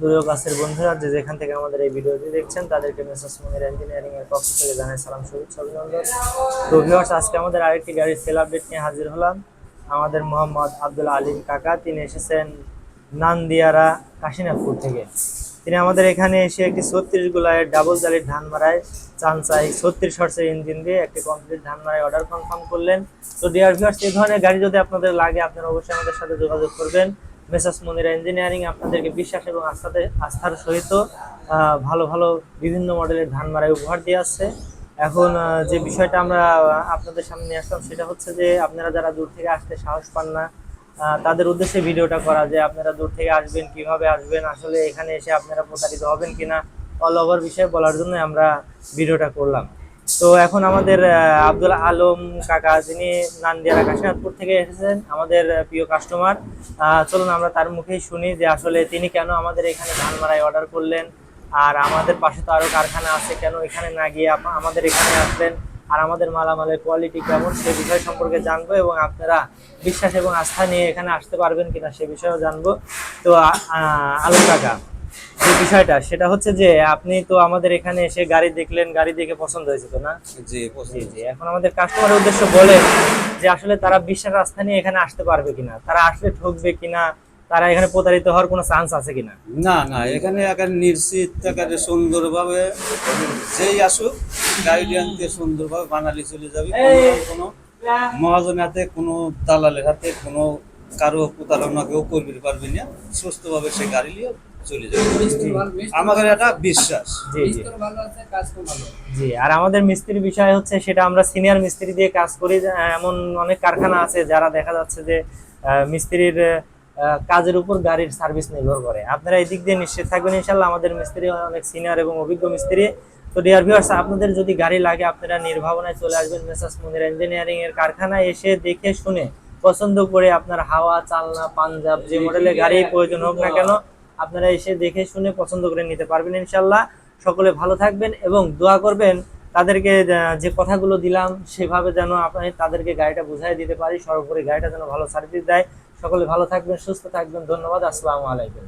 দূর কাছের বন্ধুরা যে যেখান থেকে আমাদের এই ভিডিওটি দেখছেন তাদেরকে মেসার্স মুনির ইঞ্জিনিয়ারিং এর পক্ষ থেকে জানাই সালাম, শুভেচ্ছা, অভিনন্দন। তো ভিউয়ার্স, আজকে আমাদের আরেকটি গাড়ির সেল আপডেট নিয়ে হাজির হলাম। আমাদের মোহাম্মদ আব্দুল আলিম কাকা, তিনি এসেছেন নান্দিয়ারা কাশীনাথপুর থেকে। তিনি আমাদের এখানে এসে একটি 36 গোলায়ের ডাবল জালির ধান মারাই চাই 36 হর্সের ইঞ্জিন দিয়ে একটি কমপ্লিট ধান মারাই অর্ডার কনফার্ম করলেন। তো ডিয়ার ভিউয়ার্স, এই ধরনের গাড়ি যদি আপনাদের লাগে আপনারা অবশ্যই আমাদের সাথে যোগাযোগ করবেন। মেসার্স মুনিরা ইঞ্জিনিয়ারিং আপনাদেরকে বিশ্বাস এবং আস্থার সহিত ভালো ভালো বিভিন্ন মডেলের ধান মারাই উপহার দিয়ে আসছে। এখন যে বিষয়টা আমরা আপনাদের সামনে নিয়ে আসলাম সেটা হচ্ছে যে আপনারা যারা দূর থেকে আসতে সাহস পান না, তাদের উদ্দেশ্যে ভিডিওটা করা, যে আপনারা দূর থেকে আসবেন, কিভাবে আসবেন, আসলে এখানে এসে আপনারা প্রতারিত হবেন কিনা, অল ওভার বিষয়ে বলার জন্য আমরা ভিডিওটা করলাম। তো এখন আমাদের আব্দুল আলম কাকা, যিনি নান্দিয়ারা কাশীনাথপুর থেকে এসেছেন, আমাদের প্রিয় কাস্টমার। চলুন আমরা তার মুখেই শুনি যে আসলে তিনি কেন আমাদের এখানে ধান মারাই অর্ডার করলেন, আর আমাদের পাশে তো আরো কারখানা আছে, কেন এখানে না গিয়ে আমাদের এখানে আসলেন, আর আমাদের মালামালের কোয়ালিটি কেমন সে বিষয় সম্পর্কে জানবো, এবং আপনারা বিশ্বাস এবং আস্থা নিয়ে এখানে আসতে পারবেন কিনা সে বিষয়েও জানবো। তো আলম কাকা, যে বিষয়টা সেটা হচ্ছে যে আপনি তো আমাদের এখানে এসে গাড়ি দেখলেন, গাড়ি দেখে পছন্দ হয়েছে তো না? জি জি জি। এখন আমাদের কাস্টমারের উদ্দেশ্য বলেন যে আসলে তারা বিশ্বাস আস্থা নিয়ে এখানে আসতে পারবে কিনা, তারা আসলে ঠকবে কিনা, তারা এখানে প্রতারিত হওয়ার কোনো চান্স আছে কিনা? না না, এখানে একেবারে নিশ্চিত একেবারে সুন্দরভাবে যেই আসুক গাইডলাইন দিয়ে সুন্দরভাবে বানালি চলে যাবে। কোনো মহাজনের হাতে, কোনো দালালের হাতে, কোনো কারো প্রতারণা কেউ করতে পারবে না। সুস্থভাবে সে গাড়ি নিয়ে চলে যাবে, আমাদের এটা বিশ্বাস। জি জি জি। আর আমাদের মিস্ত্রির বিষয় হচ্ছে সেটা আমরা সিনিয়র মিস্ত্রি দিয়ে কাজ করি। এমন অনেক কারখানা আছে যারা দেখা যাচ্ছে যে মিস্ত্রির কাজের উপর গাড়ির সার্ভিস নির্ভর করে। আপনারা এই দিক দিয়ে নিশ্চিত থাকবেন, ইনশাল্লাহ আমাদের মিস্ত্রি অনেক সিনিয়র এবং অভিজ্ঞ মিস্ত্রি। তো ডিয়ার ভিউয়ার্স, আপনাদের যদি গাড়ি লাগে আপনারা নির্ভাবনায় চলে আসবেন মেসার্স মুনিরা ইঞ্জিনিয়ারিং এর কারখানায়, এসে দেখে শুনে পছন্দ করে আপনার হাওয়া, চালনা, পাঞ্জাব যে মডেলের গাড়ি প্রয়োজন হোক না কেন, আপনারা এসে দেখে শুনে পছন্দ করে নিতে পারবেন ইনশাল্লাহ। সকলে ভালো থাকবেন এবং দোয়া করবেন তাদেরকে যে কথাগুলো দিলাম সেভাবে যেন আপনি তাদেরকে গাড়িটা বুঝাই দিতে পারি, সর্বোপরি গাড়িটা যেন ভালো সার্ভিস দেয়। সকলে ভালো থাকবেন, সুস্থ থাকবেন। ধন্যবাদ। আসসালামু আলাইকুম।